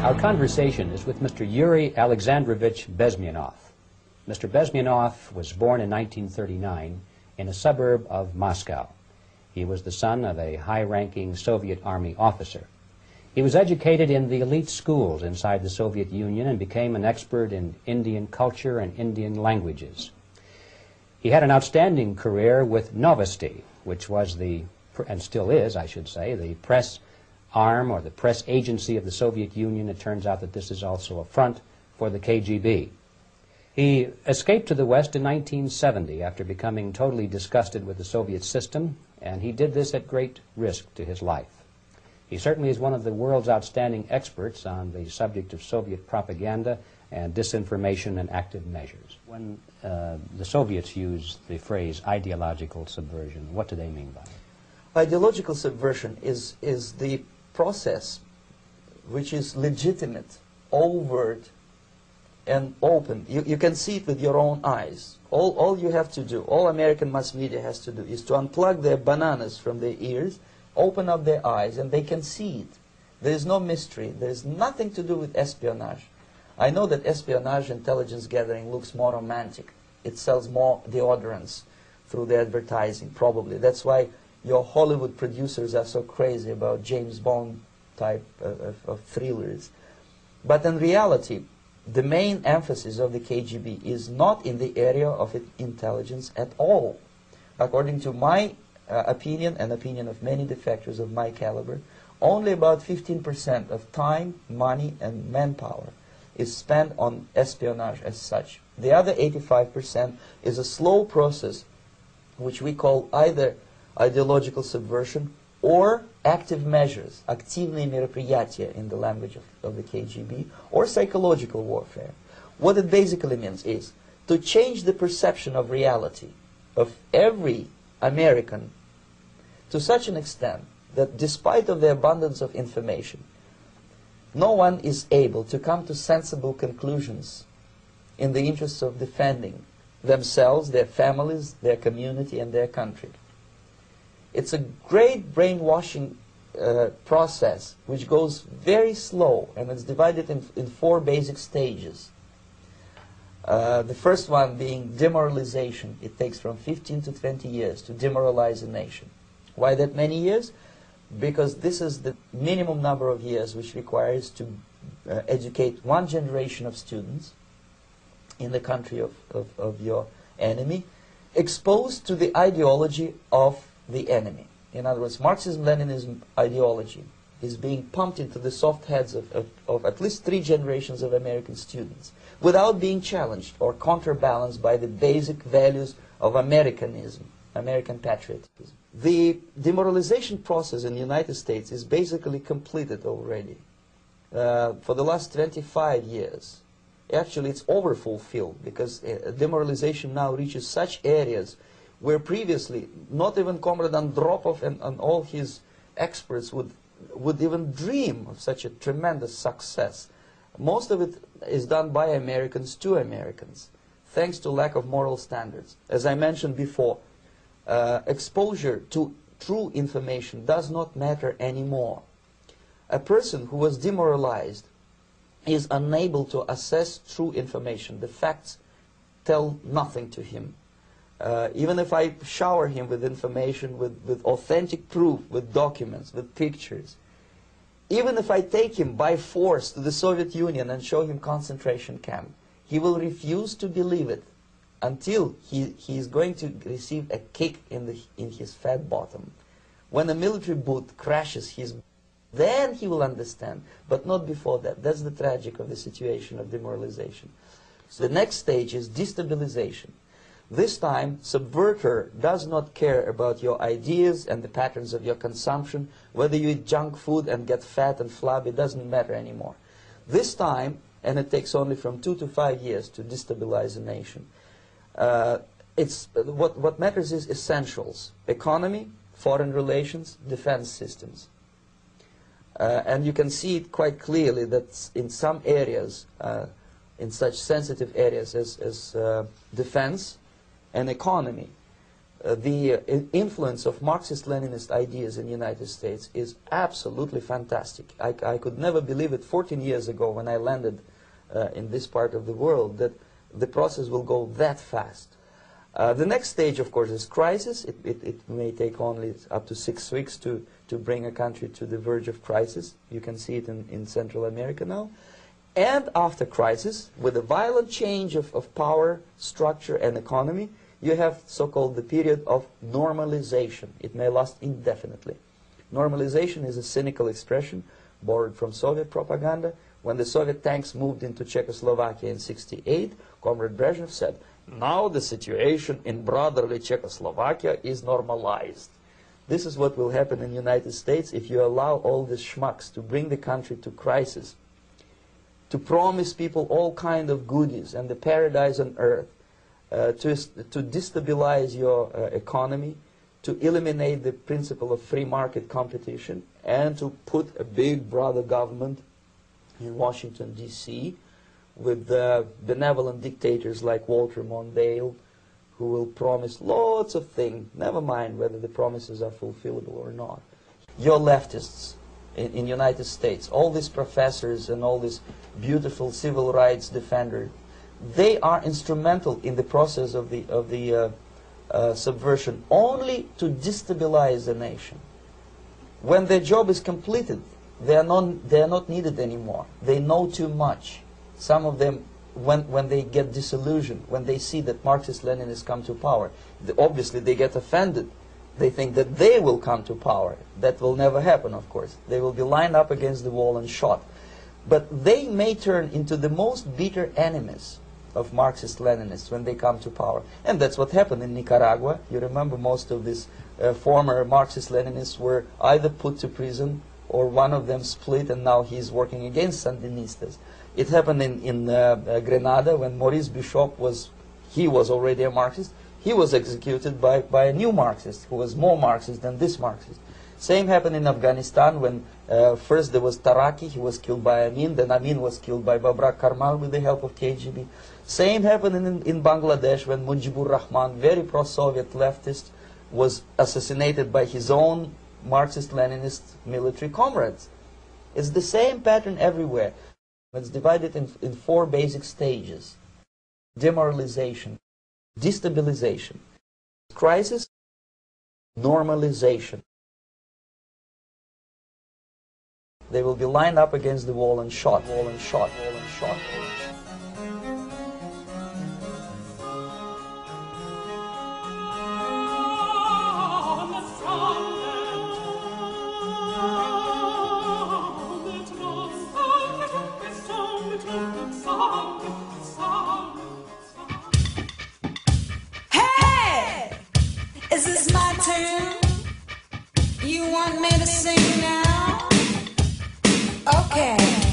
Our conversation is with Mr. Yuri Alexandrovich Bezmenov. Mr. Bezmenov was born in 1939 in a suburb of Moscow. He was the son of a high-ranking Soviet Army officer. He was educated in the elite schools inside the Soviet Union and became an expert in Indian culture and Indian languages. He had an outstanding career with Novosti, which was the, and still is, I should say, the press arm or the press agency of the Soviet Union. It turns out that this is also a front for the KGB. He escaped to the West in 1970 after becoming totally disgusted with the Soviet system, and he did this at great risk to his life. He certainly is one of the world's outstanding experts on the subject of Soviet propaganda and disinformation and active measures. When the Soviets use the phrase ideological subversion, what do they mean by it? Ideological subversion is the process which is legitimate, overt, and open. You can see it with your own eyes. All you have to do, all American mass media has to do, is to unplug their bananas from their ears, open up their eyes, and they can see it. There is no mystery. There is nothing to do with espionage. I know that espionage intelligence gathering looks more romantic. It sells more deodorants through the advertising, probably. That's why your Hollywood producers are so crazy about James Bond type of thrillers. But in reality, the main emphasis of the KGB is not in the area of intelligence at all. According to my opinion and opinion of many defectors of my caliber, only about 15% of time, money, and manpower is spent on espionage as such. The other 85% is a slow process which we call either ideological subversion or active measures, активные мероприятия in the language of the KGB, or psychological warfare. What it basically means is to change the perception of reality of every American to such an extent that despite of the abundance of information, no one is able to come to sensible conclusions in the interests of defending themselves, their families, their community, and their country. It's a great brainwashing process which goes very slow, and it's divided in 4 basic stages. The first one being demoralization. It takes from 15 to 20 years to demoralize a nation. Why that many years? Because this is the minimum number of years which requires to educate one generation of students in the country of your enemy, exposed to the ideology of the enemy. In other words, Marxism-Leninism ideology is being pumped into the soft heads of at least 3 generations of American students without being challenged or counterbalanced by the basic values of Americanism, American patriotism. The demoralization process in the United States is basically completed already. For the last 25 years, actually it's overfulfilled, because demoralization now reaches such areas where previously not even Comrade Andropov and all his experts would even dream of such a tremendous success. Most of it is done by Americans to Americans, thanks to lack of moral standards. As I mentioned before, exposure to true information does not matter anymore. A person who was demoralized is unable to assess true information. The facts tell nothing to him. Even if I shower him with information, with authentic proof, with documents, with pictures, even if I take him by force to the Soviet Union and show him concentration camp, he will refuse to believe it until he is going to receive a kick in his fat bottom. When a military boot crashes his, then he will understand, but not before that. That's the tragic of the situation of demoralization. So the next stage is destabilization. This time, subverter does not care about your ideas and the patterns of your consumption. Whether you eat junk food and get fat and flabby, doesn't matter anymore. This time, and it takes only from 2 to 5 years to destabilize a nation, what matters is essentials: economy, foreign relations, defense systems. And you can see it quite clearly that in some areas, in such sensitive areas as defense and economy, the influence of Marxist-Leninist ideas in the United States is absolutely fantastic. I could never believe it 14 years ago when I landed in this part of the world that the process will go that fast. The next stage, of course, is crisis. It may take only up to 6 weeks to bring a country to the verge of crisis. You can see it in Central America now. And after crisis, with a violent change of power, structure, and economy, you have so-called the period of normalization. It may last indefinitely. Normalization is a cynical expression borrowed from Soviet propaganda. When the Soviet tanks moved into Czechoslovakia in '68, Comrade Brezhnev said, "Now the situation in brotherly Czechoslovakia is normalized." This is what will happen in the United States if you allow all these schmucks to bring the country to crisis, to promise people all kind of goodies and the paradise on earth, to destabilize your economy, to eliminate the principle of free market competition, and to put a big brother government in Washington, D.C., with benevolent dictators like Walter Mondale, who will promise lots of things, never mind whether the promises are fulfillable or not. Your leftists in the United States, all these professors and all these beautiful civil rights defenders, they are instrumental in the process of the subversion only to destabilize the nation. When their job is completed, they are not needed anymore. They know too much. Some of them, when they get disillusioned, when they see that Marxist-Leninists come to power, obviously they get offended. They think that they will come to power. That will never happen, of course. They will be lined up against the wall and shot. But they may turn into the most bitter enemies of Marxist-Leninists when they come to power. And that's what happened in Nicaragua. You remember most of these former Marxist-Leninists were either put to prison or one of them split, and now he's working against Sandinistas. It happened in Grenada when Maurice Bishop was already a Marxist. He was executed by a new Marxist who was more Marxist than this Marxist. Same happened in Afghanistan when first there was Taraki, he was killed by Amin, then Amin was killed by Babrak Karmal with the help of KGB. Same happened in Bangladesh when Mujibur Rahman, very pro-Soviet leftist, was assassinated by his own Marxist-Leninist military comrades. It's the same pattern everywhere. It's divided in 4 basic stages: demoralization, destabilization, crisis, normalization. They will be lined up against the wall and shot, wall and shot, wall and shot, wall and shot. Hey! Is this my tune? You want me to sing now? Okay.